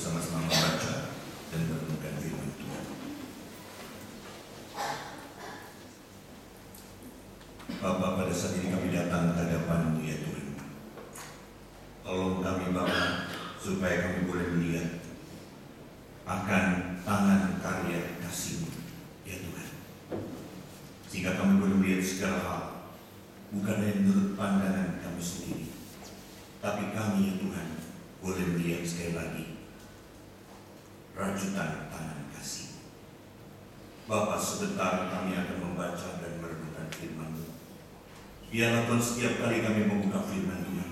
bersama-sama membaca dan merenungkan firman Tuhan. Bapa, pada saat ini kami datang ke hadapan-Mu ya Tuhan. Tolong kami Bapa, supaya kami boleh melihat akan tangan karya kasih-Mu ya Tuhan. Sehingga kami boleh melihat segala hal bukan hanya menurut pandangan kami sendiri, tapi kami ya Tuhan boleh melihat sekali lagi rajutan tangan kasih. Bapa, sebentar kami akan membaca dan merenungkan firman-Mu. Biarlah Tuhan setiap kali kami membuka firman Tuhan,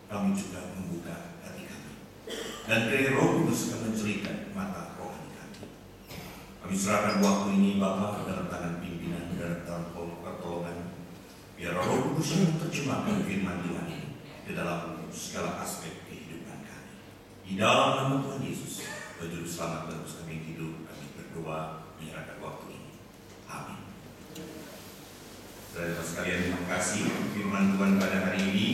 kami juga membuka hati kami. Dan kiranya Roh Kudus akan menceritakan mata rohani kami. Kami serahkan waktu ini Bapa ke dalam tangan pimpinan, dalam tangan pertolongan. Biar Roh Kudus yang menerjemahkan firman Tuhan ini ke dalam segala aspek kehidupan kami. Di dalam nama Tuhan Yesus, Juru Selamat dan Bos kami hidup, kami berdoa menyerahkan waktu ini. Amin. Saudara sekalian, terima kasih. Firman Tuhan pada hari ini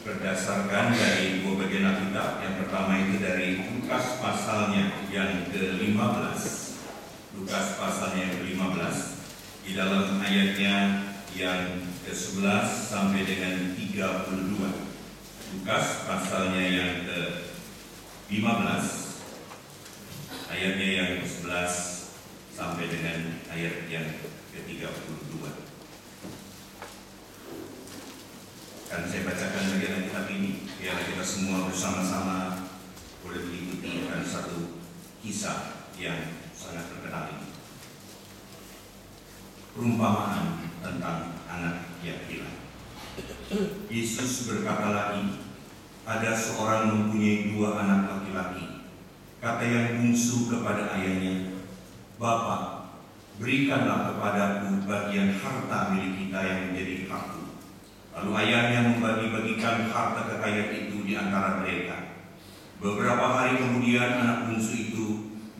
berdasarkan dari dua bagian Alkitab. Yang pertama itu dari Lukas pasalnya yang ke-15. Lukas pasalnya yang ke-15. Di dalam ayatnya yang ke-11 sampai dengan 32. Lukas pasalnya yang ke-15, ayatnya yang ke-11 sampai dengan ayat yang ke-32. Akan saya bacakan bagian Alkitab ini, biar kita semua bersama-sama boleh mengikuti akan satu kisah yang sangat terkenal ini. Perumpamaan tentang anak yang hilang. Yesus berkata lagi, ada seorang mempunyai dua anak laki-laki. Kata yang bungsu kepada ayahnya, Bapa, berikanlah kepadaku bagian harta milik kita yang menjadi hakku. Lalu ayahnya membagi-bagikan harta kekayaan itu di antara mereka. Beberapa hari kemudian anak bungsu itu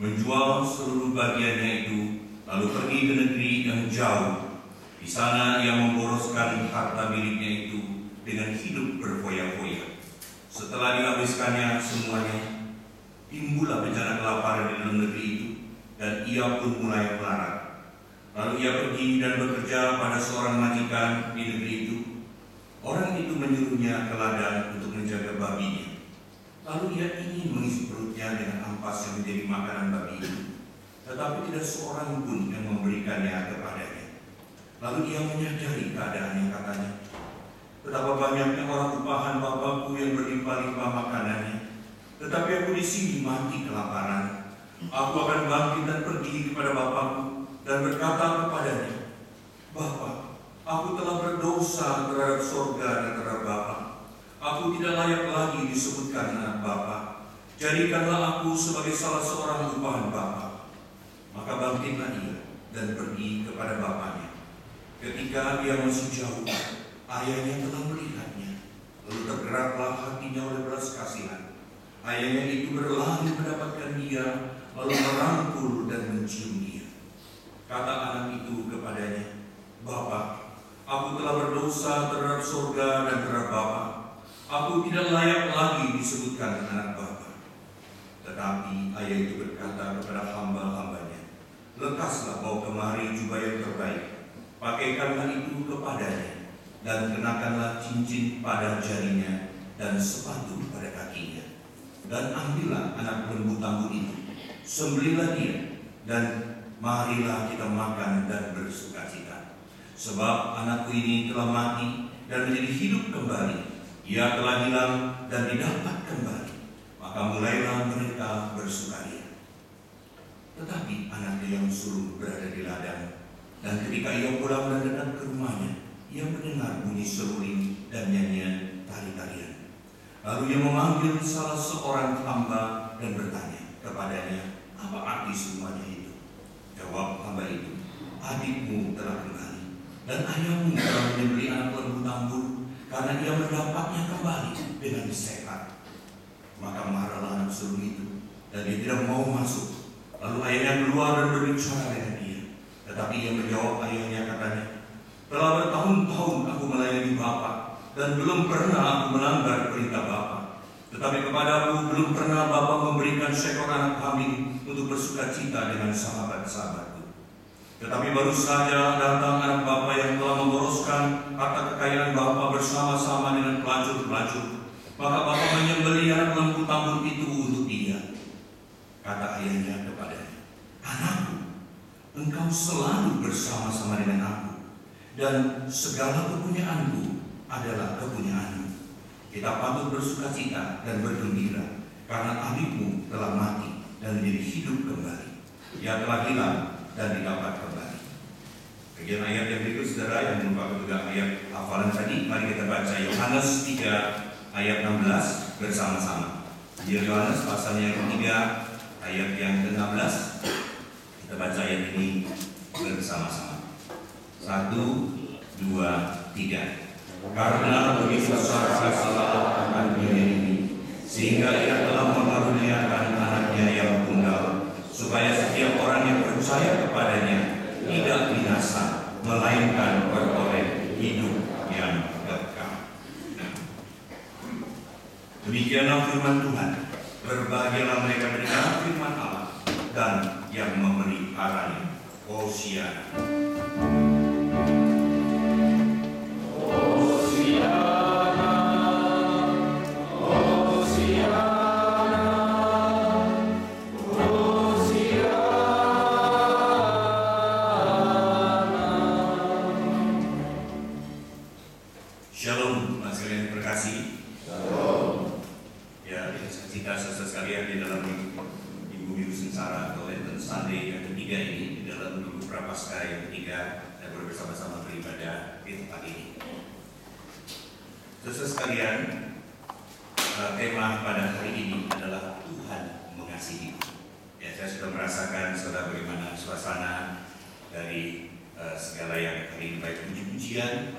menjual seluruh bagiannya itu, lalu pergi ke negeri yang jauh. Di sana ia memboroskan harta miliknya itu dengan hidup berfoya-foya. Setelah dihabiskannya semuanya, timbullah bencana kelaparan di dalam negeri itu, dan ia pun mulai melarat. Lalu ia pergi dan bekerja pada seorang majikan di negeri itu. Orang itu menyuruhnya ke ladang untuk menjaga babinya. Lalu ia ingin mengisi perutnya dengan ampas yang menjadi makanan babi itu, tetapi tidak seorang pun yang memberikannya kepadanya. Lalu dia menyadari keadaannya, katanya, betapa banyaknya orang upahan Bapakku yang berlimpah-limpah makanannya, tetapi aku di sini mati kelaparan. Aku akan bangkit dan pergi kepada Bapakku dan berkata kepadanya, Bapa, aku telah berdosa terhadap sorga dan terhadap Bapa. Aku tidak layak lagi disebutkan anak Bapa. Jadikanlah aku sebagai salah seorang upahan Bapa. Maka bangkitlah ia dan pergi kepada bapaknya. Ketika dia masih jauh, ayahnya telah melihatnya. Lalu tergeraklah hatinya oleh belas kasihan. Ayahnya itu berlari mendapatkan dia, lalu merangkul dan mencium dia. Kata anak itu kepadanya, Bapa, aku telah berdosa terhadap surga dan terhadap Bapa. Aku tidak layak lagi disebutkan anak Bapa. Tetapi ayah itu berkata kepada hamba-hambanya, lekaslah bawa kemari jubah yang terbaik, pakaikanlah itu kepadanya, dan kenakanlah cincin pada jarinya dan sepatu pada kakinya. Dan ambillah anak lembu tambun itu, sembelihlah dia, dan marilah kita makan dan bersukacita. Sebab anakku ini telah mati dan menjadi hidup kembali. Ia telah hilang dan didapat kembali. Maka mulailah mereka bersukaria. Tetapi anaknya yang sulung berada di ladang, dan ketika ia pulang dan datang ke rumahnya, ia mendengar bunyi seruling dan nyanyian tari-tarian. Lalu ia memanggil salah seorang hamba dan bertanya kepadanya, apa arti semuanya itu? Jawab hamba itu, adikmu telah kembali, dan ayahmu telah menyembelih anak lembu tambun, karena ia mendapatnya kembali dengan sehat. Maka marahlah anak sulung itu, dan dia tidak mau masuk. Lalu ayahnya keluar dan berbicara dengan dia. Tetapi ia menjawab ayahnya, katanya, telah bertahun-tahun aku melayani Bapa, dan belum pernah aku melanggar perintah Bapa. Tetapi kepadaku belum pernah Bapa memberikan seekor anak kambing untuk bersuka cita dengan sahabat-sahabatku. Tetapi baru saja datang anak Bapa yang telah memboroskan harta kekayaan Bapa bersama-sama dengan pelacur-pelacur. Maka Bapa menyembelih anak lembu tambun itu untuk dia. Kata ayahnya kepadanya, "Anakku, engkau selalu bersama-sama dengan aku, dan segala kepunyaanku adalah kepunyaanmu. Kita patut bersuka cita dan bergembira, karena adikmu telah mati dan menjadi hidup kembali. Ia telah hilang dan didapat kembali." Bagian ayat yang berikut, saudara, yang merupakan juga ayat hafalan tadi, mari kita baca Yohanes 3 ayat 16 bersama-sama. Injil Yohanes pasal yang ketiga ayat yang ke-16. Kita baca ayat ini bersama-sama. 1, 2, 3. Karena begitu besar kasih Allah akan dunia ini, sehingga Ia telah mengaruniakan anaknya yang tunggal, supaya setiap orang yang percaya kepadanya tidak binasa, melainkan beroleh hidup yang kekal. Demikianlah firman Tuhan. Berbahagialah mereka mendengar firman Allah dan yang memeliharanya. Hosiana. Shalom, mas sekalian terkasih. Shalom. Ya, kita saudara sekalian di dalam Minggu Sengsara atau Lenten Sunday yang ketiga ini, di dalam Minggu Prapaskah yang ketiga, dan bersama-sama beribadah di tempat ini. Saudara sekalian, tema pada hari ini adalah Tuhan mengasihi. Ya, saya sudah merasakan saudara bagaimana suasana dari segala yang hari ini, baik puji-pujian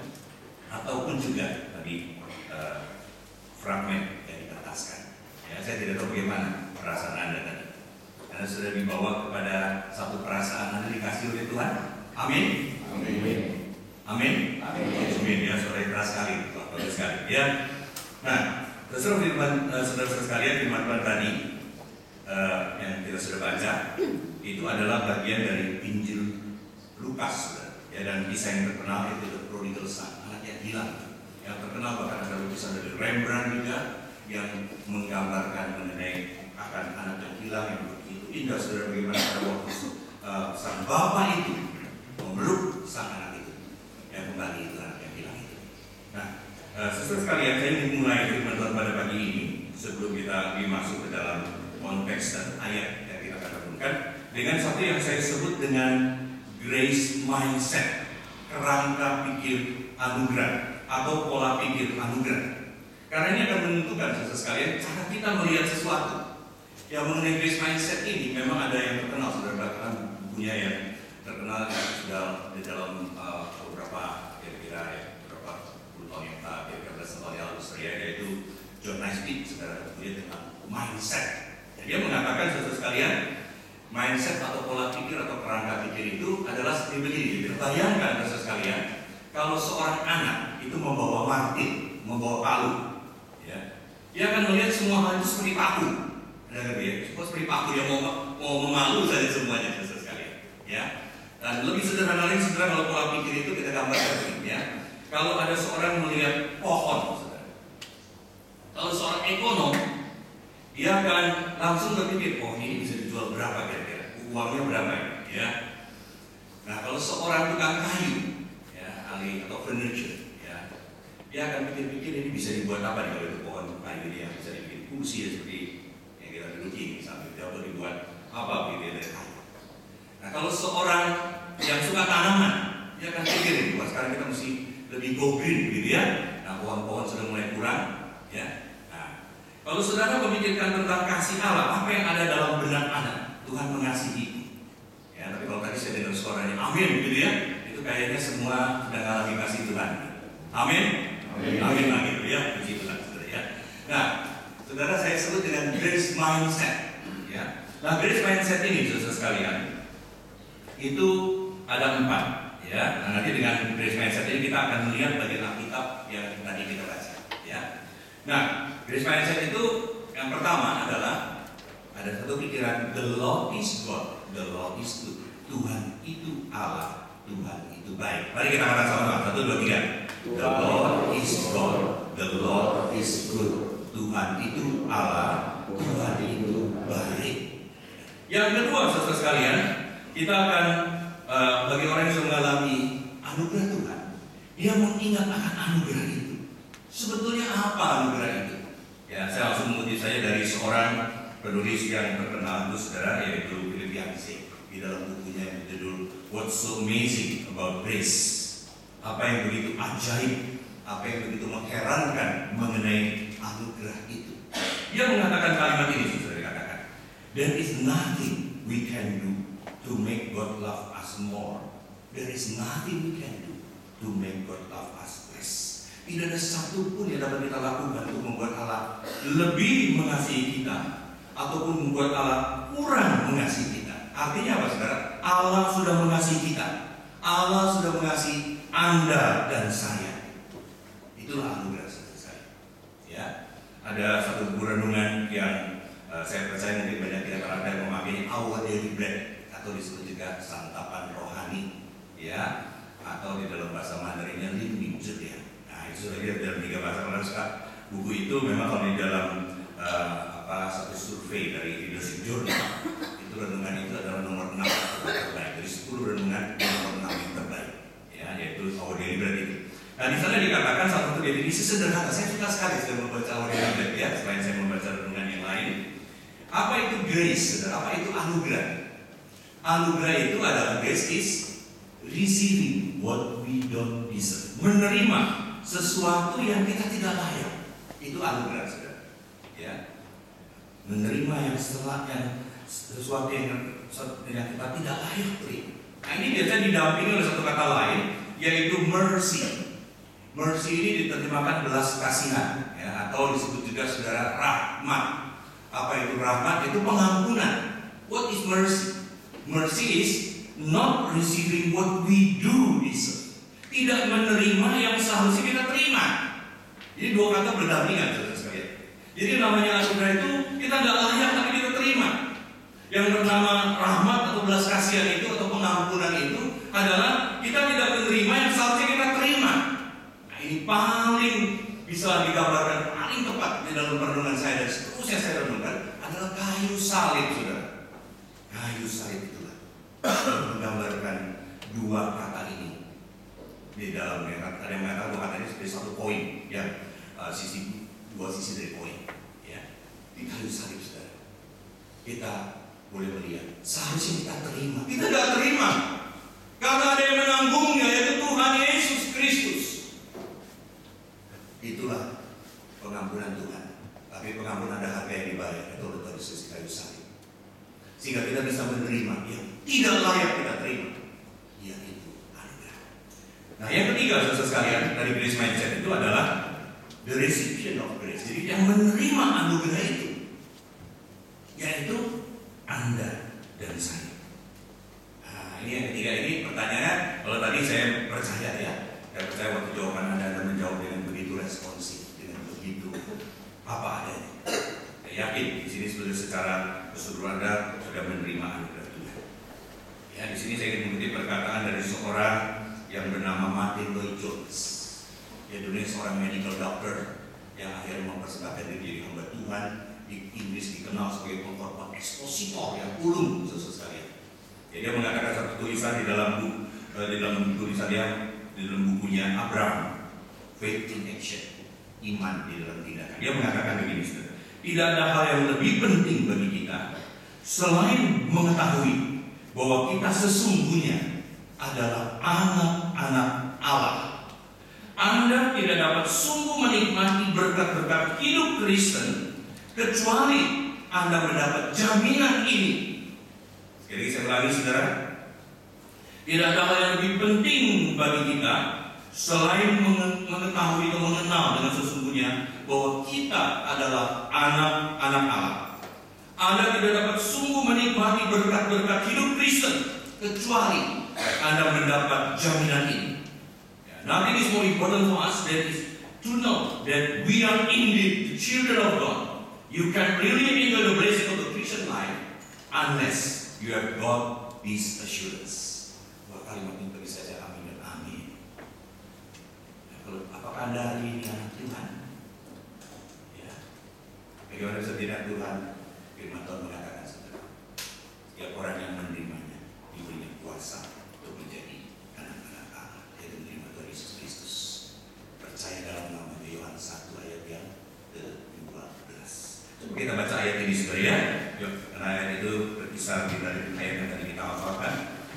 ataupun juga tadi fragmen yang dikatakan. Ya, saya tidak tahu bagaimana perasaan Anda tadi. Anda sudah dibawa kepada satu perasaan Anda dikasih oleh Tuhan. Amin. Amin. Amin. Amin. Ya, saudara keras sekali, bagus sekali. Ya. Nah, saudara-saudara sekalian, firman Tuhan tadi yang kita sudah baca itu adalah bagian dari Injil Lukas, ya, dan kisah yang terkenal itu The Prodigal Son, anak yang hilang, yang terkenal bahkan ada lukisan dari Rembrandt juga yang menggambarkan mengenai akan anak yang hilang yang begitu indah. Saudara, bagaimana pada waktu sang bapak itu memeluk sang anak itu yang kembali itu anak yang hilang itu. Nah, saudara sekalian, saya ingin memulai firman Tuhan pada pagi ini sebelum kita masuk ke dalam konteks dan ayat yang kita akan renungkan dengan satu yang saya sebut dengan grace mindset, kerangka pikir anugerah atau pola pikir anugerah. Karena ini akan menentukan saudara sekalian cara kita melihat sesuatu. Yang mengenai grace mindset ini memang ada yang terkenal, saudara, bahkan bukunya yang terkenal yang sudah di dalam beberapa kira-kira beberapa puluh tahun yang lalu, kira-kira tahun yang lalu, yaitu John Naisbitt, saudara, kemudian tentang mindset. Dia mengatakan saudara sekalian, mindset atau pola pikir atau kerangka pikir itu adalah seperti begini. Bayangkan saudara sekalian, kalau seorang anak itu membawa martil, membawa palu, ya, dia akan melihat semua hal itu seperti paku, ya, seperti paku yang mau memalu saja semuanya, saudara sekalian. Ya, dan lebih sederhana lagi, saudara, kalau pola pikir itu kita gambarkan begini, ya. Kalau ada seorang melihat pohon, saudara, kalau seorang ekonom, dia akan langsung berpikir, oh ini bisa dijual berapa kira-kira, uangnya berapa ya. Nah, kalau seorang tukang kayu, ya, ahli atau furniture, ya, dia akan pikir-pikir ini bisa dibuat apa nih kalau itu pohon kayu ini yang bisa dibikin kursi ya, seperti yang kita duduki misalnya, atau dibuat apa gitu dari kayu. Nah, kalau seorang yang suka tanaman, dia akan pikir, wah sekarang kita mesti lebih go green gitu ya. Nah, pohon-pohon sudah mulai kurang, ya. Kalau saudara memikirkan tentang kasih Allah, apa yang ada dalam benak Anda? Tuhan mengasihi. Ya, tapi kalau tadi saya dengar suaranya amin gitu ya, itu kayaknya semua sedang alami kasih Tuhan. Amin. Amin. Amin, amin ya, puji Tuhan, saudara ya. Nah, saudara, saya sebut dengan grace mindset. Ya. Nah, grace mindset ini, saudara sekalian, itu ada 4. Ya. Nah, nanti dengan grace mindset ini kita akan melihat bagian Alkitab yang tadi kita baca. Ya. Nah, Grace mindset itu yang pertama adalah ada satu pikiran, the Lord is God, the Lord is good. Tuhan itu Allah, Tuhan itu baik. Mari kita katakan sama-sama, 1, 2, 3. The Lord is God, the Lord is good. Tuhan itu Allah, Tuhan itu baik. Yang kedua, saudara sekalian, kita akan bagi orang yang sudah mengalami anugerah Tuhan, dia mengingat akan anugerah itu. Sebetulnya apa anugerah itu? Ya, saya langsung mengutip saja dari seorang penulis yang terkenal itu, saudara, yaitu Philip Yancey. Di dalam bukunya yang berjudul What's So Amazing About Grace. Apa yang begitu ajaib, apa yang begitu mengherankan mengenai anugerah itu. Dia mengatakan kalimat ini, saudara, dikatakan, there is nothing we can do to make God love us more. There is nothing we can do to make God love us less. Tidak ada satu pun yang dapat kita lakukan untuk membuat Allah lebih mengasihi kita ataupun membuat Allah kurang mengasihi kita. Artinya apa, saudara? Allah sudah mengasihi kita. Allah sudah mengasihi Anda dan saya. Itulah anugerah, saudara saya. Ya, ada satu buku renungan yang saya percaya mungkin banyak di antara Anda yang memahami, Our Daily Bread, atau disebut juga santapan rohani, ya, atau di dalam bahasa Mandarinnya Living ya. Nah, itu sudah lihat dalam 3 bahasa Mandarin. Buku itu memang kalau di dalam satu survei dari Leadership Journal, itu renungan itu adalah nomor 6 terbaik dari 10 renungan, nomor 6 yang terbaik, ya, yaitu Our Daily Bread itu. Nah, di sana dikatakan satu definisi sederhana. Saya suka sekali saya membaca Our Daily Bread, ya, selain saya membaca renungan yang lain. Apa itu grace, saudara? Apa itu anugerah? Anugerah itu adalah, grace is receiving what we don't deserve. Menerima sesuatu yang kita tidak layak. Itu anugerah, saudara. Ya. Menerima sesuatu yang kita tidak layak terima. Nah, ini biasanya didampingi oleh satu kata lain, yaitu mercy. Mercy ini diterjemahkan belas kasihan, ya, atau disebut juga, saudara, rahmat. Apa itu rahmat? Itu pengampunan. What is mercy? Mercy is not receiving what we do deserve. Tidak menerima yang seharusnya kita terima. Jadi dua kata berdampingan, saudara sekalian. Jadi namanya anugerah itu kita nggak layak tapi kita terima. Yang bernama rahmat atau belas kasihan itu atau pengampunan itu adalah kita tidak menerima yang seharusnya kita terima. Nah, ini paling bisa digambarkan paling tepat di dalam renungan saya dan seterusnya saya renungkan adalah kayu salib, saudara. Kayu salib itulah menggambarkan dua kata ini di dalamnya. Ada yang mengatakan dua kata ini seperti satu koin, yang dua sisi dari koin, ya. Di kayu salib, saudara, kita boleh melihat seharusnya kita terima, kita tidak terima karena ada yang menanggungnya, yaitu Tuhan Yesus Kristus. Itulah pengampunan Tuhan. Tapi pengampunan ada harga yang dibayar, itu dari sisi kayu salib, sehingga kita bisa menerima yang tidak layak kita terima, yaitu anugerah. Nah, yang ketiga, saudara sekalian, dari grace mindset itu adalah the recipient of grace. Jadi yang menerima anugerah itu, yaitu Anda dan saya. Nah, ini yang ketiga. Ini pertanyaannya, kalau tadi saya percaya, ya, saya percaya waktu jawaban Anda menjawab dengan begitu responsif, dengan begitu apa adanya. Saya yakin di sini secara keseluruhan Anda sudah menerima anugerah Tuhan. Ya, di sini saya ingin mengutip perkataan dari seorang yang bernama Martin Lloyd Jones. Dia dulunya seorang medical doctor yang akhirnya mempersembahkan diri hamba Tuhan. Di Inggris dikenal sebagai pengkhotbah ekspositor yang ulung, saudara sekalian. Jadi dia mengatakan satu tulisan di dalam tulisan dia di dalam bukunya Abraham, Faith in Action, iman di dalam tindakan. Dia mengatakan begini, saudara, tidak ada hal yang lebih penting bagi kita selain mengetahui bahwa kita sesungguhnya adalah anak-anak Allah. Anda tidak dapat sungguh menikmati berkat-berkat hidup Kristen kecuali Anda mendapat jaminan ini. Jadi saya ulangi, saudara, tidak ada hal yang lebih penting bagi kita selain mengetahui atau mengenal dengan sesungguhnya bahwa kita adalah anak-anak Allah. Anda tidak dapat sungguh menikmati berkat-berkat hidup Kristen kecuali Anda mendapat jaminan ini. Nothing is more important for us than is to know that we are indeed the children of God. You can really enjoy the blessing of the Christian life unless you have got this assurance. Wah, kalimat ini bagi saya amin dan amin. Apakah Anda hari ini anak Tuhan? Ya. Bagaimana bisa tidak Tuhan? Firman Tuhan mengatakan setiap orang yang menerimanya diberinya kuasa untuk menjadi anak-anak Allah, yaitu menerima Tuhan Yesus Kristus. Percaya dalam nama Yohanes 1 ayat yang ke-12. Coba kita baca ayat ini saudara ya. Yuk, karena ayat itu berkisar dari ayat yang tadi kita hafalkan.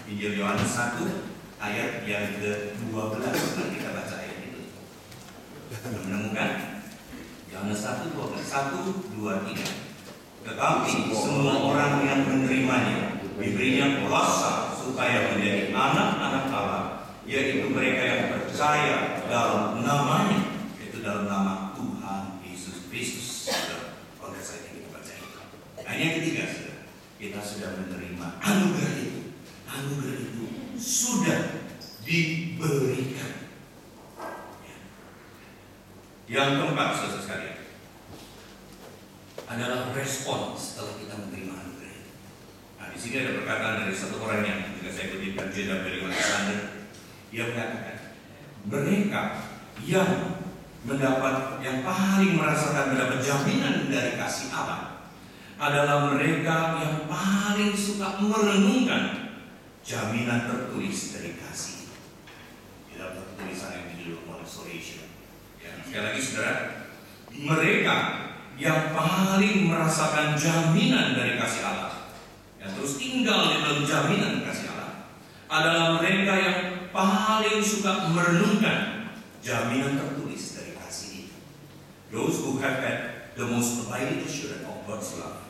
Injil Yohanes 1 ayat yang ke-12. Mari kita baca ayat itu. Sudah menemukan? Yohanes 1:12. 1, 2, 3. Tetapi semua orang yang menerimanya diberinya kuasa supaya menjadi anak-anak Allah, yaitu mereka yang percaya dalam namanya, yaitu dalam nama Tuhan Yesus Kristus. Konteks ayat yang kita baca itu. Nah, yang ketiga, kita sudah menerima anugerah itu. Anugerah itu sudah diberikan. Yang keempat, saudara sekalian, adalah respon setelah kita menerima anugerah itu. Nah, di sini ada perkataan dari satu orang yang juga saya kutipkan, Jenderal dari Alexander. Dia mengatakan, mereka yang paling merasakan mendapat jaminan dari kasih Allah adalah mereka yang paling suka merenungkan jaminan tertulis dari kasih. Di dalam tulisan yang dijudul Consolation. Ya, sekali lagi saudara, mereka yang paling merasakan jaminan dari kasih Allah, yang terus tinggal di dalam jaminan kasih Allah, adalah mereka yang paling suka merenungkan jaminan tertulis dari kasih itu. Those who have had the most abiding assurance of God's love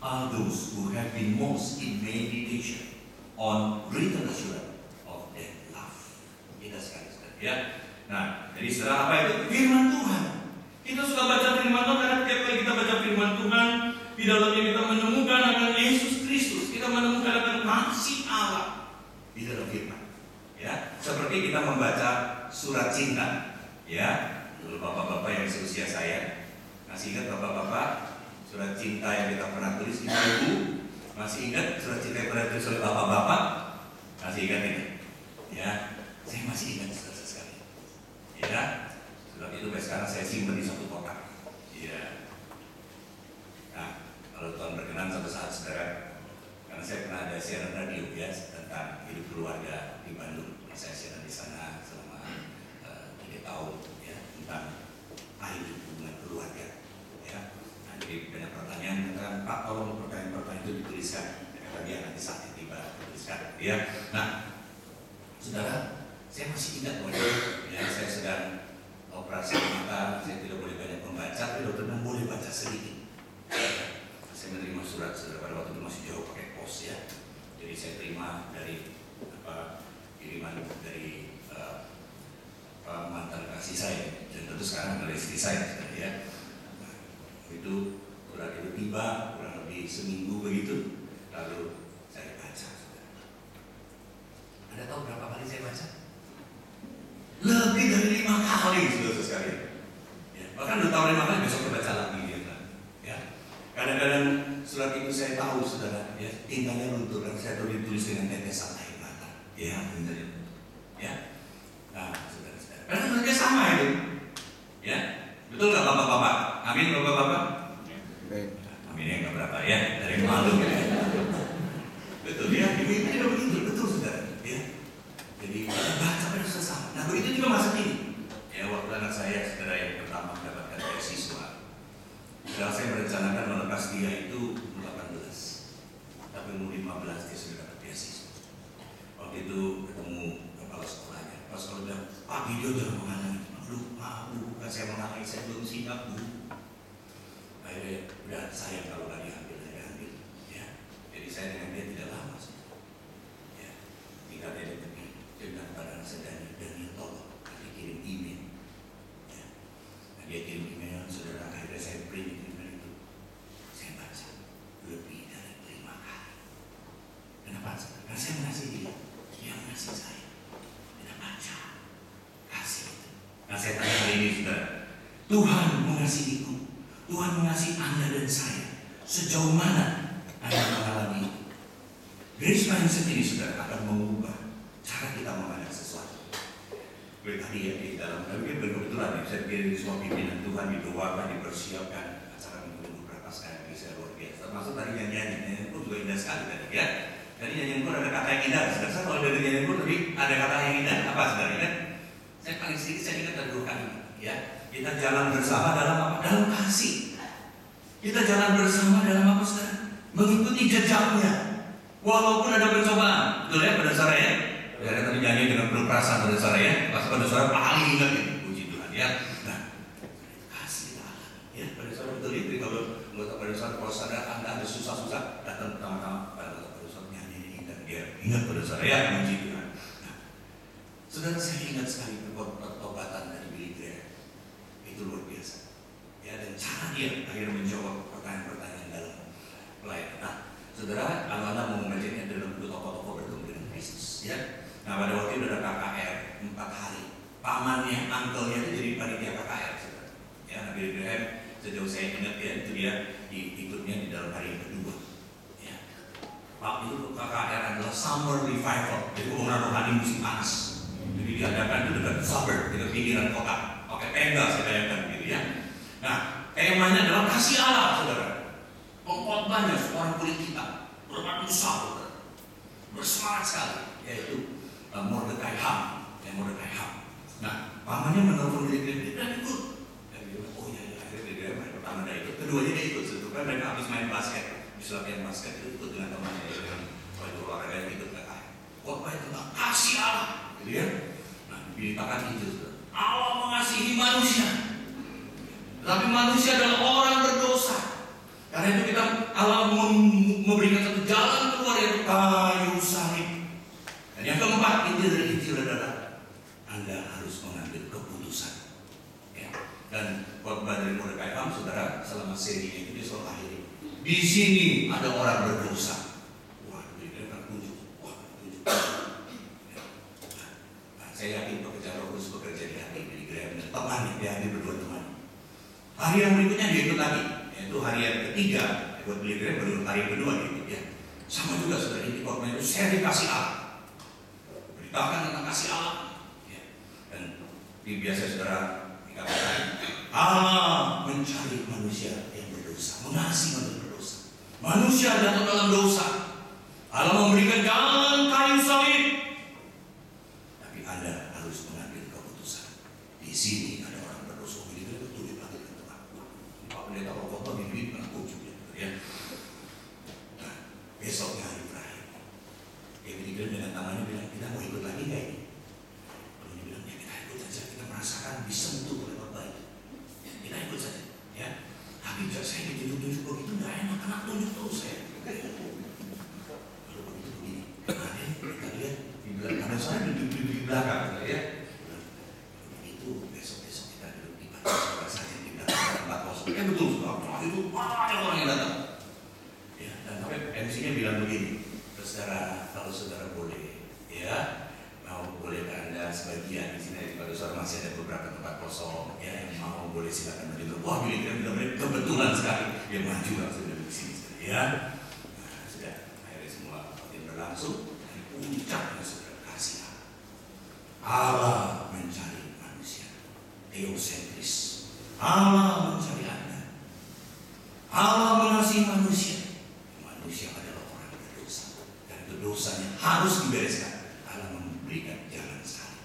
are those who have been most in meditation on written assurance of that love. Kita sekali ya. Nah, jadi setelah apa itu? Firman Tuhan. Kita suka baca firman Tuhan karena tiap kali kita baca firman Tuhan, di dalamnya kita menemukan akan Yesus Kristus, kita menemukan akan kasih Allah di dalam firman. Ya, seperti kita membaca surat cinta. Ya, dulu bapak-bapak yang seusia saya masih ingat bapak-bapak surat cinta yang kita pernah tulis, ibu masih ingat surat cinta yang pernah tulis oleh bapak-bapak? Masih ingat ini? Ya, saya masih ingat saudara sekali. Ya. Surat itu sekarang saya simpan di satu kotak. Iya. Nah, kalau Tuhan berkenan suatu saat saudara, karena saya pernah ada siaran radio ya tentang hidup keluarga di Bandung. Saya siaran di sana selama 3 tahun ya tentang hidup hubungan keluarga. Ya. Nah, jadi banyak pertanyaan tentang Pak, tolong pertanyaan-pertanyaan itu dituliskan. Kata dia nanti saat tiba tuliskan. Ya. Nah, saudara, saya masih ingat waktu ya saya sedang operasi mata, saya tidak boleh banyak membaca, tapi dokter bilang boleh baca sedikit. Saya menerima surat saudara pada waktu itu masih jauh pakai pos ya. Jadi saya terima dari kiriman dari mantan kasih saya, dan tentu sekarang dari istri saya ya. Nah, itu surat itu tiba kurang lebih seminggu begitu, lalu saya baca. Anda tahu berapa kali saya baca? Lebih dari 5 kali, saudara sekalian. Ya, bahkan 2 tahun 5 kali besok baca lagi ya, kan? Ya. Kadang-kadang surat itu saya tahu, saudara, ya, tintanya luntur dan saya tulis dengan tetesan air mata. Ya, tintanya luntur. Ya. Nah, saudara-saudara, karena mereka sama itu. Ya, betul nggak bapak-bapak? Amin, bapak-bapak. Amin ya, nggak berapa ya, dari malu ya. Betul ya, ini tidak begitu, betul saudara. Ya. Jadi baca pada sesama. Nah, begitu juga masa ini. Ya, waktu anak saya saudara yang pertama mendapatkan beasiswa, sedang saya merencanakan melepas dia itu 18, tapi umur 15 dia sudah dapat beasiswa. Waktu itu ketemu kepala sekolahnya. Kepala sekolah bilang, Pak, video jangan menghalangi. Aduh, bukan saya menghalangi, saya belum siap bu. Akhirnya udah sayang kalau nggak diambil, saya ambil. Ya, jadi saya dengan dia tidak lama. Ya, tinggal dia di tepi. Dia bilang pada anak saya, Daniel tolong kirim email. Ya. Nah, dia kirim email, saudara, akhirnya saya print email itu. Saya baca lebih dari 5 kali. Kenapa? Karena saya mengasihi dia, dia mengasihi saya. Kita baca kasih itu. Nah, saya tanya hari ini saudara, Tuhan mengasihiku, Tuhan mengasihi Anda dan saya. Sejauh mana Anda mengalami itu? Grace mindset ini sudah akan mengubah cara kita memandang sesuatu. Tadi ya di dalam kebetulan ya, saya pikir semua pimpinan Tuhan didoakan, dipersiapkan acara minggu berapa sekali bisa luar biasa. Termasuk tadi nyanyian pun juga indah sekali tadi ya. Tadi nyanyian pun ada kata yang indah. Saya kalau dari nyanyian pun tadi ada kata yang indah. Apa sebenarnya kan? Saya paling sedikit saya ingat ada 2 kali ya. Kita jalan bersama dalam apa? Dalam kasih. Kita jalan bersama dalam apa sekarang? Mengikuti jejaknya. Walaupun ada pencobaan, betul ya pada sore ya. Ya tadi nyanyi dengan penuh perasaan pada sore ya. Pas pada sore paling ingat ini, puji Tuhan ya. Nah, kasih Allah ya pada sore betul itu kalau anggota pada sore kalau sadar Anda ada susah-susah datang pertama-tama pada sore nyanyi dan dia ingat pada sore ya, puji Tuhan. Nah, saudara saya ingat sekali pertobatan dari Billy Graham itu luar biasa. Ya dan cara dia akhirnya menjawab pertanyaan-pertanyaan dalam pelayanan. Nah, saudara, anak-anak mau mengajarinya dalam bentuk tokoh-tokoh bertemu dengan Kristus ya. Nah pada waktu itu ada KKR 4 hari. Pamannya, angkelnya itu jadi panitia KKR saudara. Ya, Nabi Ibrahim sejauh saya ingat ya, itu dia ikutnya di dalam hari yang kedua ya. Pak itu KKR adalah summer revival. Jadi pembangunan rohani musim panas. Jadi diadakan itu dekat suburb, dekat pinggiran kota. Pakai tenda saya bayangkan gitu ya. Nah, temanya adalah kasih Allah saudara. Pengkhotbahnya seorang kulit hitam, berpatu saudara, bersemangat sekali, yaitu Mordecai Ham, Mordecai Ham. Nah, pamannya menelpon Billy Graham, dia bilang ikut. Dan dia bilang, oh iya, akhirnya Billy Graham main pertama dia ikut, keduanya dia ikut. Sebetulnya mereka habis main basket, habis latihan basket itu ikut dengan temannya. Dia bilang, oh itu olahraga yang ikut kakak. Khotbah itu tentang kasih Allah, gitu ya. Nah, diberitakan itu, Allah mengasihi manusia, tapi manusia adalah orang berdosa. Karena itu kita Allah memberikan satu jalan keluar yaitu kayu salib. Dan yang keempat, inti dari Injil adalah Anda harus mengambil keputusan. Ya. Dan khotbah dari Mordecai Ham, saudara, selama serinya itu dia selalu akhiri. Di sini ada orang berdosa. Wah, dia akan tunjuk. Wah, tunjuk. Ya. Nah, saya yakin pekerjaan Roh Kudus bekerja di hati Billy Graham dan temannya, dia ambil berdua teman. Hari yang berikutnya dia ikut lagi. Itu hari yang ketiga, buat Billy Graham baru hari yang kedua gitu ya. Sama juga saudara ini khotbah itu seri kasih Allah. Beritakan tentang kasih Allah. Ya. Dan biasa saudara dikatakan Allah mencari manusia yang berdosa, mengasihi manusia berdosa. Manusia jatuh dalam dosa. Allah memberikan jalan kayu salib. Tapi Anda harus mengambil keputusan. Di sini ada orang berdosa. Billy Graham betul lagi ke tempat. Pak Pendeta Rokoto di mengaku juga ya. Nah, besoknya hari terakhir, Billy Graham dengan tangannya bilang, kita mau ikut lagi nggak ini? Lalu dia bilang, ya kita ikut saja, kita merasakan disentuh oleh khotbah itu. Kita ikut saja, ya. Tapi saya ditunjuk-tunjuk begitu nggak enak, karena tunjuk terus saya. Lalu begitu begini, kita lihat di belakang, karena saya duduk di belakang, ya. Begitu besok-besok kita duduk di belakang saja di belakang tempat kosong. Ya betul, itu ada orang yang datang. Ya, dan sampai MC-nya bilang begini, saudara, kalau saudara boleh, ya, mau boleh Anda sebagian di sini pada saudara masih ada beberapa tempat kosong, ya, yang mau boleh silakan maju. Wah, Billy Graham bilang kebetulan sekali dia maju langsung dari sini, ya. Nah, sudah akhirnya semua yang berlangsung dan puncaknya saudara kasih Allah mencari manusia, teosentris. Allah mencari Anda. Allah mengasihi manusia. Manusia adalah orang berdosa. Dan itu dosanya harus dibereskan. Allah memberikan jalan salib.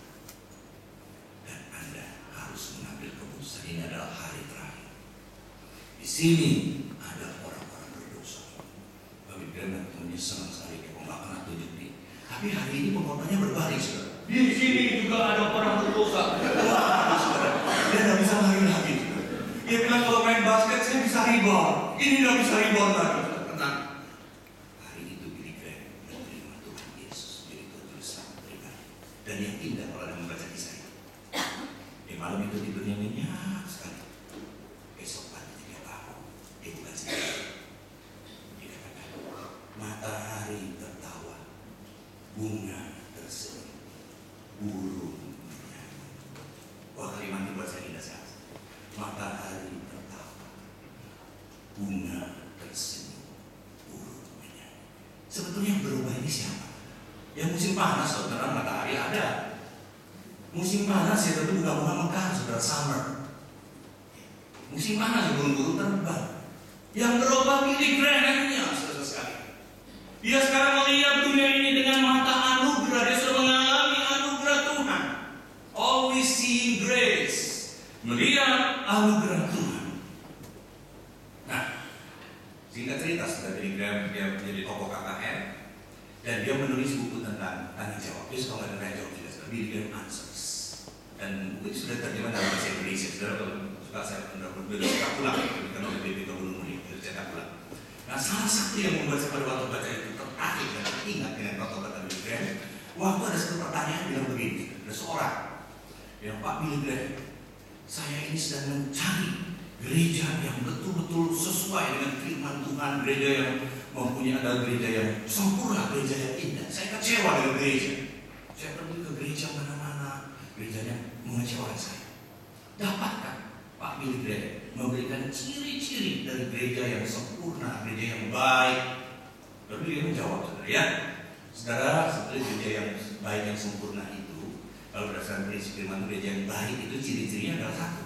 Dan Anda harus mengambil keputusan. Ini adalah hari terakhir. Di sini ada orang-orang berdosa. Billy Graham temannya senang sekali. Dia nggak pernah tunjuk nih. Tapi hari ini pengkhotbahnya berbalik, saudara. Di sini juga ada orang berdosa. Wah, saudara. Dia nggak bisa lari lagi. Dia bilang kalau main basket saya bisa rebound. Ini nggak bisa rebound lagi. Tenang. Hari itu Billy Graham menerima Tuhan Yesus jadi tujuan selamat pribadi. Dan yang indah kalau Anda membaca kisah itu, di malam itu tidurnya nyenyak sekali. Besok pagi dia bangun, dia bukan sendiri. Dia katakan, matahari tertawa, bunga tersenyum, burung menyanyi. Wah, kalimat ini buat saya indah sekali. Mata Sebetulnya yang berubah ini siapa? Yang musim panas, saudara, matahari ada. Musim panas ya tentu bunga-bunga mekar, saudara, summer. Musim panas ya burung-burung terbang. Yang berubah Billy Graham-nya, saudara sekalian. Dia sekarang melihat dunia ini dengan mata anugerah. Dia sudah mengalami anugerah Tuhan. Always seeing grace. Melihat anugerah Tuhan. Nah, singkat cerita, saudara, Billy Graham dia menjadi tokoh KKR dan dia menulis buku tentang tanya jawab. Dia suka ada tanya jawab juga, saudara. Billy Graham Answers. Dan buku itu sudah terjemah dalam bahasa Indonesia. Saudara, kalau suka saya cetak ulang, karena oleh BPK Gunung Mulia, cetak ulang. Nah, salah satu yang membuat saya pada waktu baca itu tertarik dan teringat dengan kata-kata Billy Graham. Waktu ada satu pertanyaan bilang begini, ada seorang yang, Pak Billy Graham, saya ini sedang mencari gereja yang betul-betul sesuai dengan firman Tuhan, gereja yang mempunyai adalah gereja yang sempurna, gereja yang indah. Saya kecewa dengan gereja. Saya pergi ke gereja mana-mana, gerejanya mengecewakan saya. Dapatkah Pak Billy Graham memberikan ciri-ciri dari gereja yang sempurna, gereja yang baik? Lalu dia menjawab, saudara, ya, saudara, sebenarnya gereja yang baik, yang sempurna itu, kalau berdasarkan prinsip firman gereja yang baik itu ciri-cirinya adalah satu,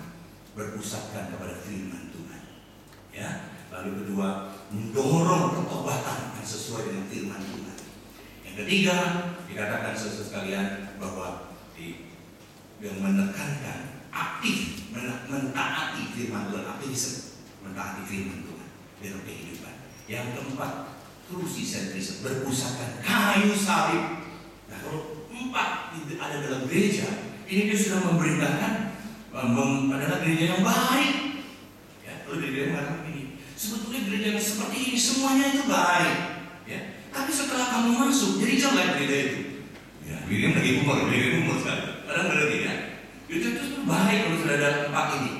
berpusatkan kepada firman Tuhan. Ya, lalu kedua, mendorong pertobatan yang sesuai dengan firman Tuhan. Yang ketiga, dikatakan saudara sekalian bahwa yang menekankan aktif mentaati firman Tuhan, aktivisme mentaati firman Tuhan dalam kehidupan. Yang keempat, crucicentricity, berpusatkan kayu salib. Nah, kalau empat itu ada dalam gereja, ini dia sudah memberitakan adalah gereja yang baik. Ya, kalau gereja mengatakan ini, sebetulnya gereja yang seperti ini semuanya itu baik. Ya, tapi setelah kamu masuk, jadi jelek gereja itu. Ya, William lagi umur sekali. Kadang berarti ya, gereja itu baik kalau sudah ada empat ini.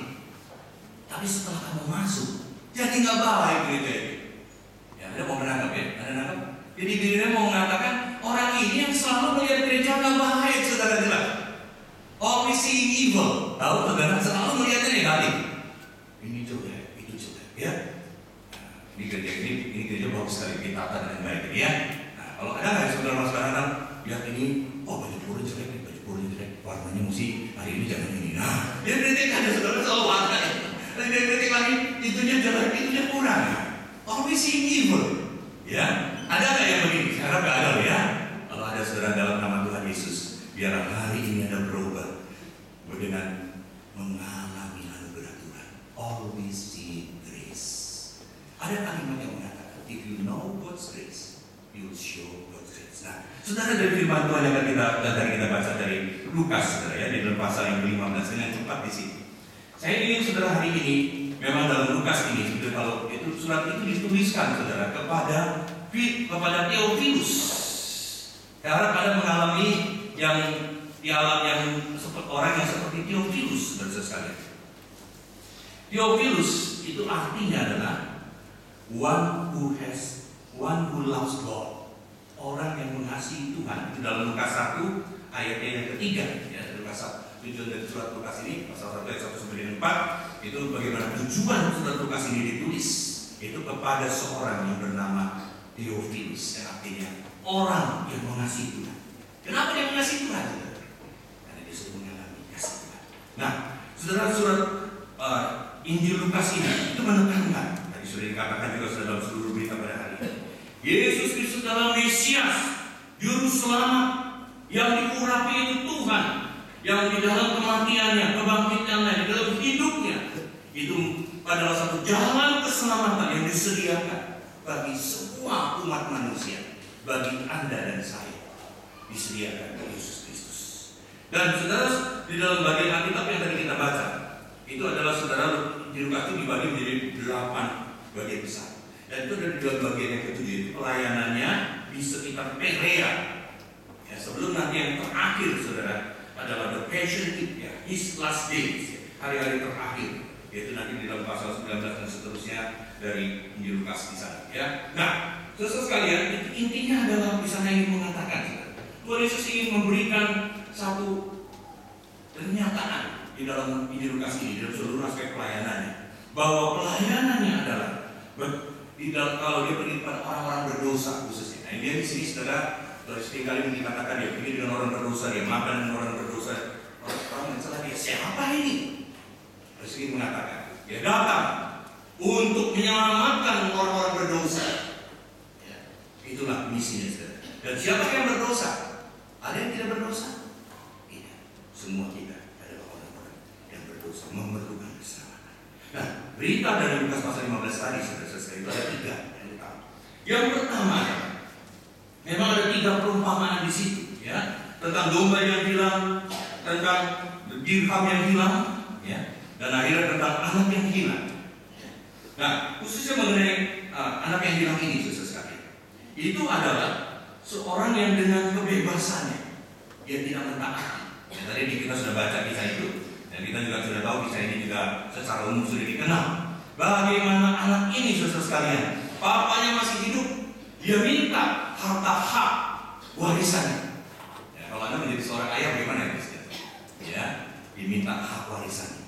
Tapi setelah kamu masuk, jadi nggak baik gereja itu. Ya, ada mau menangkap ya? Ada nangkap? Jadi gereja mau mengatakan orang ini yang selalu melihat gereja nggak baik, saudara jelas. Always seeing evil. Tahu saudara, selalu melihatnya negatif. Ini juga, itu juga, ya. Nah, ini gereja bagus sekali, ditata dengan baik, ya. Nah, kalau ada nggak saudara sekarang lihat ini, oh baju purun jelek, warnanya mesti hari ini jangan ini. Nah, dia kritik ada saudara selalu warna. Dia kritik lagi, itunya jelek, itunya kurang. Always seeing evil, ya. Ada nggak yang begini? Saya harap nggak ada, ya. Kalau ada saudara dalam nama Tuhan Yesus, biar hari ini ada berubah dengan mengalami anugerah Tuhan. Always see grace. Ada kalimat yang mengatakan, if you know God's grace, you will show God's grace. Nah, saudara, dari firman Tuhan yang kita baca dari Lukas, saudara, ya, di dalam pasal yang ke-15 ini yang cepat di sini. Saya ingin saudara hari ini, memang dalam Lukas ini, saudara, kalau itu surat itu dituliskan, saudara, kepada Theophilus. Karena pada mengalami yang seperti orang yang seperti Theophilus, saudara sekalian. Theophilus itu artinya adalah one who loves God, orang yang mengasihi Tuhan. Itu dalam Lukas 1 ayatnya yang ketiga, ya, Lukas 1. Tujuan dari surat Lukas ini pasal 1 ayat 1 sampai 4 itu bagaimana tujuan surat Lukas ini ditulis itu kepada seorang yang bernama Theophilus, yang artinya orang yang mengasihi Tuhan. Kenapa dia mengasihi Tuhan? Karena dia sudah mengalami kasih Tuhan. Nah, saudara, surat Injil Lukas ini itu menekankan, tadi sudah dikatakan juga sudah dalam seluruh berita pada hari ini, Yesus Kristus adalah Mesias, Juru Selamat yang diurapi itu Tuhan, yang di dalam kematiannya, kebangkitannya, di dalam hidupnya itu adalah satu jalan keselamatan yang disediakan bagi semua umat manusia, bagi Anda dan saya disediakan oleh Yesus Kristus. Dan saudara, di dalam bagian Alkitab yang tadi kita baca, itu adalah saudara di Lukas itu dibagi menjadi 8 bagian besar. Dan itu ada di dalam bagian yang ketujuh, pelayanannya di sekitar Perea. Ya, sebelum nanti yang terakhir, saudara, adalah the Passion Week, ya, His last days, ya, hari-hari terakhir. Yaitu nanti di dalam pasal 19 dan seterusnya dari Injil Lukas di sana. Ya, nah, saudara sekalian, intinya adalah di sana ingin mengatakan, Tuhan Yesus ingin memberikan satu pernyataan di dalam Injil Lukas ini, dalam seluruh aspek pelayanannya, bahwa pelayanannya adalah di dalam, kalau dia pergi kepada orang-orang berdosa khususnya. Nah, Nah, dia di sini saudara seringkali dikatakan dia pergi dengan orang berdosa, dia makan dengan orang berdosa. Orang mencela dia, siapa ini? Terus ini mengatakan, dia datang untuk menyelamatkan orang-orang berdosa. Ya, itulah misinya saudara. Dan siapa yang berdosa? Ada yang tidak berdosa? Tidak. Semua kita adalah orang-orang yang berdosa, memerlukan keselamatan. Nah, berita dari Lukas pasal 15 tadi saudara-saudara itu ada 3 yang utama. Yang pertama, memang ada 3 perumpamaan di situ, ya, tentang domba yang hilang, tentang dirham yang hilang, ya, dan akhirnya tentang anak yang hilang. Nah, khususnya mengenai anak yang hilang ini, saudara sekalian, itu adalah seorang yang dengan kebebasannya dia tidak mentaati. Ya, tadi kita sudah baca kisah itu, dan kita juga sudah tahu kisah ini juga secara umum sudah dikenal. Bagaimana anak ini, saudara sekalian, papanya masih hidup, dia minta harta hak warisannya. Ya, kalau Anda menjadi seorang ayah bagaimana ya, ya, diminta hak warisannya.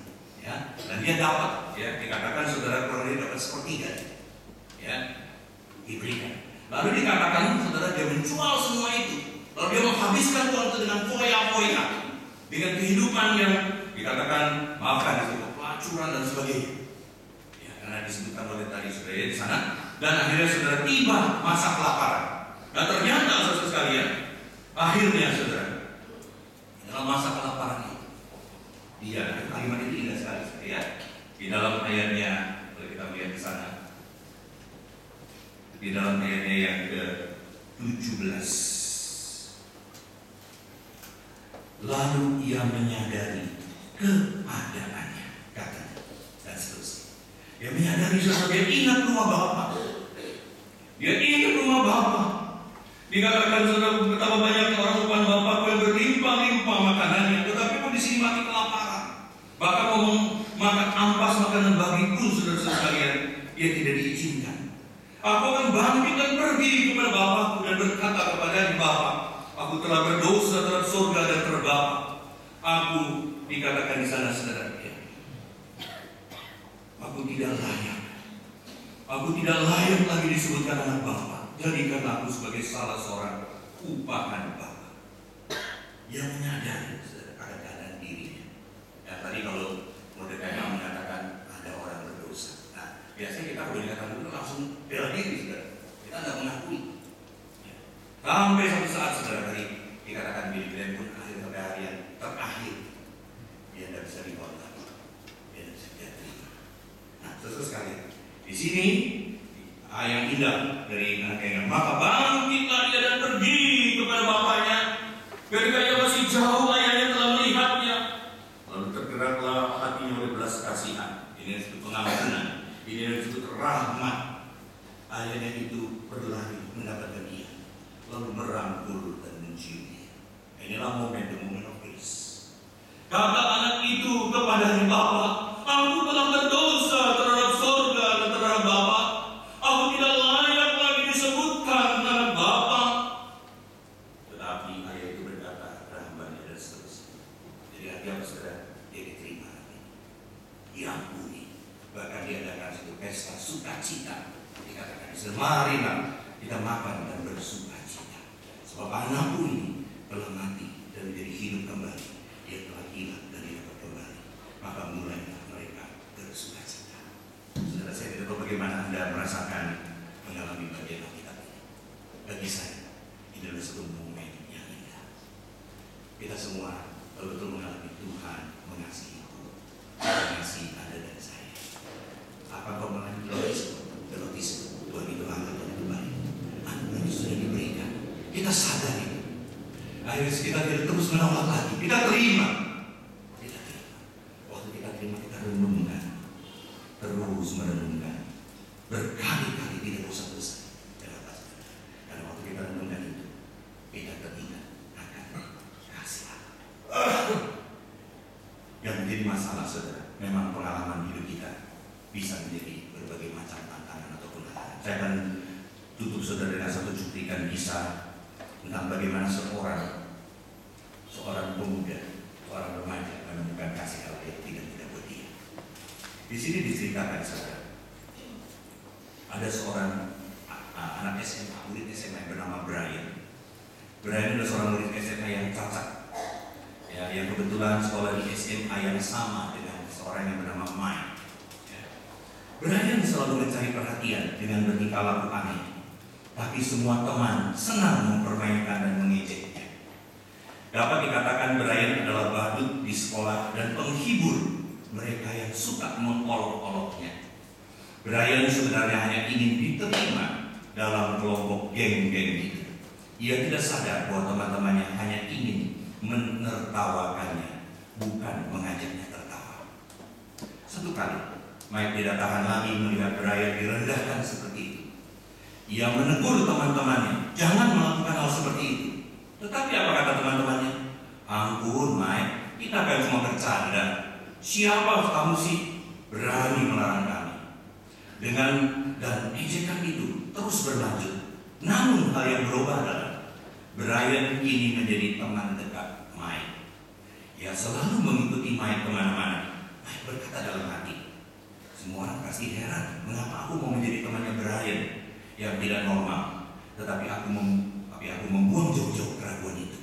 Ya, dan dia dapat, ya, dikatakan saudara kurang lebih dapat 1/3, ya, diberikan. Lalu dikatakan saudara dia menjual semua itu, lalu dia menghabiskan uang itu dengan foya-foya, dengan kehidupan yang dikatakan maafkan itu pelacuran dan sebagainya. Ya, karena disebutkan oleh tadi saudara di sana, dan akhirnya saudara tiba masa kelaparan. Dan ternyata saudara sekalian, akhirnya saudara dalam masa kelaparan itu, dia kalimat itu indah sekali, ya. Di dalam ayatnya, boleh kita lihat di sana, di dalam ayatnya yang ke-17. Lalu ia menyadari keadaannya, katanya, dan seterusnya. Dia menyadari sesuatu, dia ingat rumah Bapa. Dia ingat rumah Bapa. Dikatakan saudara betapa banyak orang umpan Bapakku yang berlimpah-limpah makanannya, tetapi pun di sini mati kelaparan. Bahkan ngomong makan ampas makanan babi pun saudara sekalian, ia tidak diizinkan. Aku akan bangkit dan pergi kepada Bapakku dan berkata kepadanya, Bapa, aku telah berdosa terhadap surga dan terhadap Bapa. Aku dikatakan di sana saudara, aku tidak layak. Aku tidak layak lagi disebutkan anak Bapa. Jadikanlah aku sebagai salah seorang upahan Bapa. Yang menyadari keadaan dirinya. Ya, tadi kalau Mordekai mengatakan ada orang berdosa. Nah, biasanya kita kalau dikatakan itu langsung bela diri, saudara. Kita tidak mengakui. Ya. Sampai satu saat saudara tadi dikatakan Billy pun akhir sampai hari yang terakhir dia tidak bisa dibawa lagi. Dia tidak bisa diterima. Nah, sesuatu sekali di sini yang indah dari anak yang maka bangkitlah dia dan pergi kepada bapaknya. Ketika ia masih jauh, ayahnya telah melihatnya. Lalu tergeraklah hatinya oleh belas kasihan. Ini disebut pengampunan. Ini disebut rahmat. Ayahnya itu berlari mendapatkan dia, lalu merangkul dan mencium dia. Inilah momen of grace. Kata anak itu kepada Bapa, aku telah berdosa terhadap surga dan terhadap Bapa. Aku tidak layak lagi disebutkan anak Bapa. Tetapi ayah itu berkata, rahmatnya dan seterusnya. Jadi hati apa saudara? Dia diterima lagi, diampuni. Bahkan diadakan satu pesta sukacita. Dikatakan, marilah kita makan dan bersukacita. Sebab anakku ini telah mati dan menjadi hidup kembali. Dia telah hilang dan dia dapat kembali. Maka mulailah mereka bersukacita. Saudara, saya tidak tahu bagaimana Anda merasakan mengalami bagian Alkitab ini. Bagi saya, ini adalah satu momen yang indah. Kita semua betul-betul mengalami Tuhan mengasihiku, mengasihi Anda dan saya. Apa kau mengalami terorisme? Tuhan itu angkat dan kembali. Anugerah itu sudah diberikan. Kita sadar itu. Akhirnya kita tidak terus menolak lagi. Kita terima. Kita terima. Waktu kita terima, kita renungkan. Terus merenungkan. Berkali-kali tidak bosan-bosan. Kenapa? Karena waktu kita renungkan itu, kita teringat akan kasih Allah. Yang menjadi masalah saudara, memang pengalaman hidup kita bisa menjadi berbagai macam tantangan ataupun hal. Saya akan tutup saudara dengan satu cuplikan kisah tentang bagaimana seorang pemuda, seorang remaja menemukan kasih Allah yang tidak buat dia. Di sini diceritakan saudara, ada seorang anak SMA, murid SMA yang bernama Brian. Brian adalah seorang murid SMA yang cacat, ya, yang kebetulan sekolah di SMA yang sama dengan seorang yang bernama Mike. Ya. Brian selalu mencari perhatian dengan bertingkah laku aneh, tapi semua teman senang mempermainkan dan mengejeknya. Dapat dikatakan Brian adalah badut di sekolah dan penghibur mereka yang suka mengolok-oloknya. Brian sebenarnya hanya ingin diterima dalam kelompok geng-geng itu. Ia tidak sadar bahwa teman-temannya hanya ingin menertawakannya, bukan mengajaknya tertawa. Satu kali, Mike tidak tahan lagi melihat Brian direndahkan seperti itu. Ia menegur teman-temannya, jangan melakukan hal seperti itu. Tetapi apa kata teman-temannya? Ampun Mike, kita kan cuma bercanda. Siapa kamu sih berani melarang kami? Dan ejekan itu terus berlanjut. Namun hal yang berubah adalah Brian kini menjadi teman dekat Mike. Ia selalu mengikuti Mike kemana-mana. Mike berkata dalam hati, semua orang pasti heran mengapa aku mau menjadi temannya Brian yang tidak normal. Tetapi aku membuang jauh-jauh keraguan itu.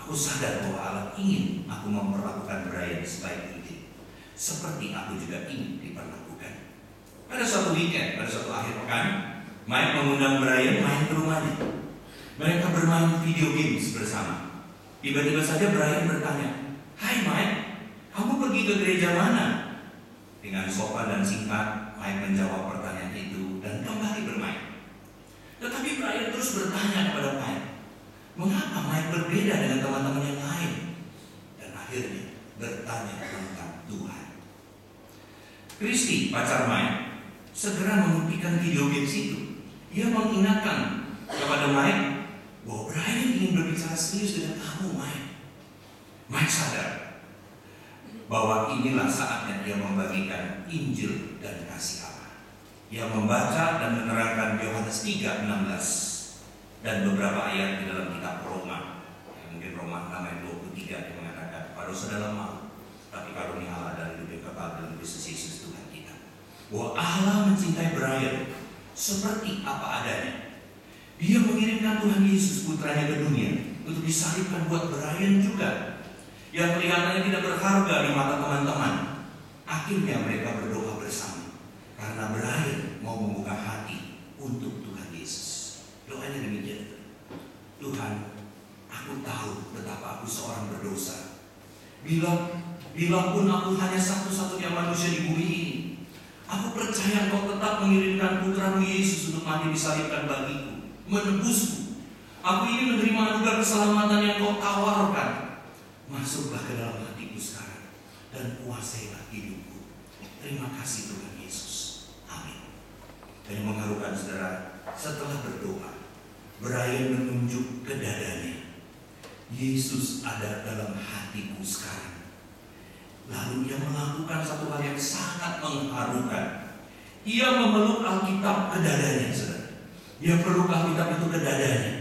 Aku sadar bahwa Allah ingin aku memperlakukan Brian sebaik mungkin, seperti aku juga ingin diperlakukan. Pada suatu weekend, pada suatu akhir pekan, Mike mengundang Brian main ke rumahnya. Mereka bermain video games bersama. Tiba-tiba saja Brian bertanya, "Hai Mike, kamu pergi ke gereja mana?" Dengan sopan dan singkat, Mike menjawab pertanyaan itu dan kembali bermain. Tetapi Brian terus bertanya kepada Mike, mengapa Mike berbeda dengan teman-teman yang lain? Dan akhirnya bertanya tentang Tuhan. Christy, pacar Mike, segera menghentikan video games itu. Ia mengingatkan kepada Mike bahwa Brian ingin berbicara serius dengan kamu, Mike. Mike sadar bahwa inilah saatnya dia membagikan Injil dan kasih Allah. Ia membaca dan menerangkan Yohanes 3:16 dan beberapa ayat di dalam kitab Roma. Mungkin Roma 6:23 yang mengatakan, "Pada saudara malu, tapi karunia Allah dan lebih kekal dalam Kristus Yesus Tuhan kita." Bahwa Allah mencintai Brian seperti apa adanya. Dia mengirimkan Tuhan Yesus putranya ke dunia untuk disalibkan buat Brian juga, yang kelihatannya tidak berharga di mata teman-teman. Akhirnya mereka berdoa bersama karena Brian mau membuka hati untuk Tuhan Yesus. Doanya demikian, Tuhan, aku tahu betapa aku seorang berdosa. Bila pun aku hanya satu-satunya manusia di bumi ini, aku percaya Engkau tetap mengirimkan putra-Mu Yesus untuk mati disalibkan bagiku, menebusku. Aku ingin menerima anugerah keselamatan yang Kau tawarkan. Masuklah ke dalam hatiku sekarang dan kuasailah hidupku. Terima kasih Tuhan Yesus. Amin. Dan yang mengharukan saudara, setelah berdoa, Brian menunjuk ke dadanya. Yesus ada dalam hatiku sekarang. Lalu ia melakukan satu hal yang sangat mengharukan. Ia memeluk Alkitab ke dadanya, saudara. Ia peluk Alkitab itu ke dadanya.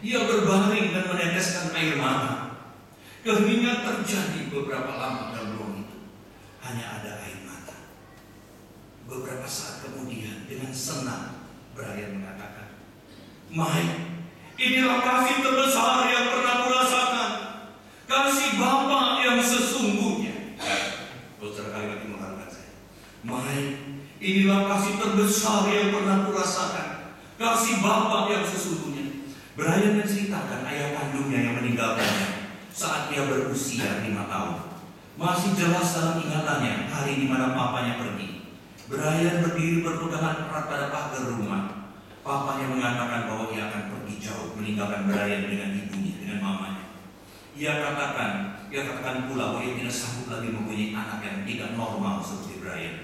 Ia berbaring dan meneteskan air mata. Keheningan terjadi beberapa lama dalam ruang itu. Hanya ada air mata. Beberapa saat kemudian dengan senang Brian mengatakan, "Mike, inilah kasih terbesar yang pernah kurasakan. Kasih Bapa yang sesungguhnya." Saudara, kalimat ini mengharukan saya. "Mike, inilah kasih terbesar yang pernah kurasakan. Kasih Bapa yang sesungguhnya." Brian menceritakan ayah kandungnya yang meninggalkannya saat dia berusia 5 tahun. Masih jelas dalam ingatannya hari di mana papanya pergi. Brian berdiri berpegangan erat pada pagar rumah. Papanya mengatakan bahwa ia akan pergi jauh, meninggalkan Brian dengan ibunya, dengan mamanya. Ia katakan pula bahwa ia tidak sanggup lagi mempunyai anak yang tidak normal seperti Brian.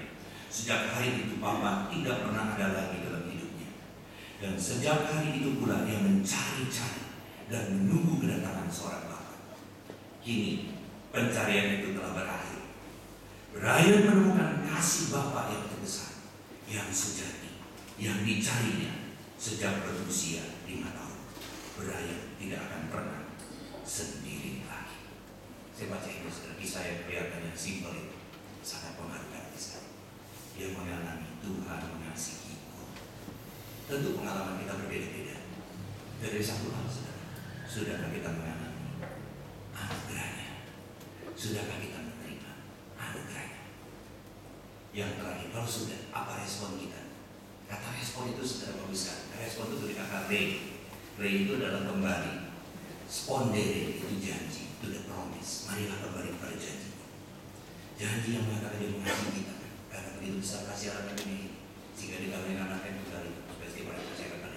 Sejak hari itu Papa tidak pernah ada lagi dalam hidupnya. Dan sejak hari itu pula dia mencari-cari dan menunggu kedatangan seorang Bapa. Kini pencarian itu telah berakhir. Brian menemukan kasih Bapa yang terbesar, yang sejati, yang dicarinya sejak berusia 5 tahun. Brian tidak akan pernah sendiri lagi. Saya baca ini, kisah yang kelihatannya simpel itu sangat menghargai kisah. Dia mengalami Tuhan mengasihiku. Tentu pengalaman kita berbeda-beda. Dari satu hal, saudara, sudahkah kita mengalami anugerahnya? Sudahkah kita menerima anugerahnya? Yang terakhir, kalau sudah, apa respon kita? Kata respon itu saudara bagus sekali. Respon itu dari kata rei. Rei itu adalah kembali. Spondere itu janji, itu the promise. Marilah kembali kepada janji. Janji yang mengatakan dia mengasihi kita. Karena begitu besar kasih Allah ini, sehingga dikawinkan anaknya kembali. Pasti pada percaya kepada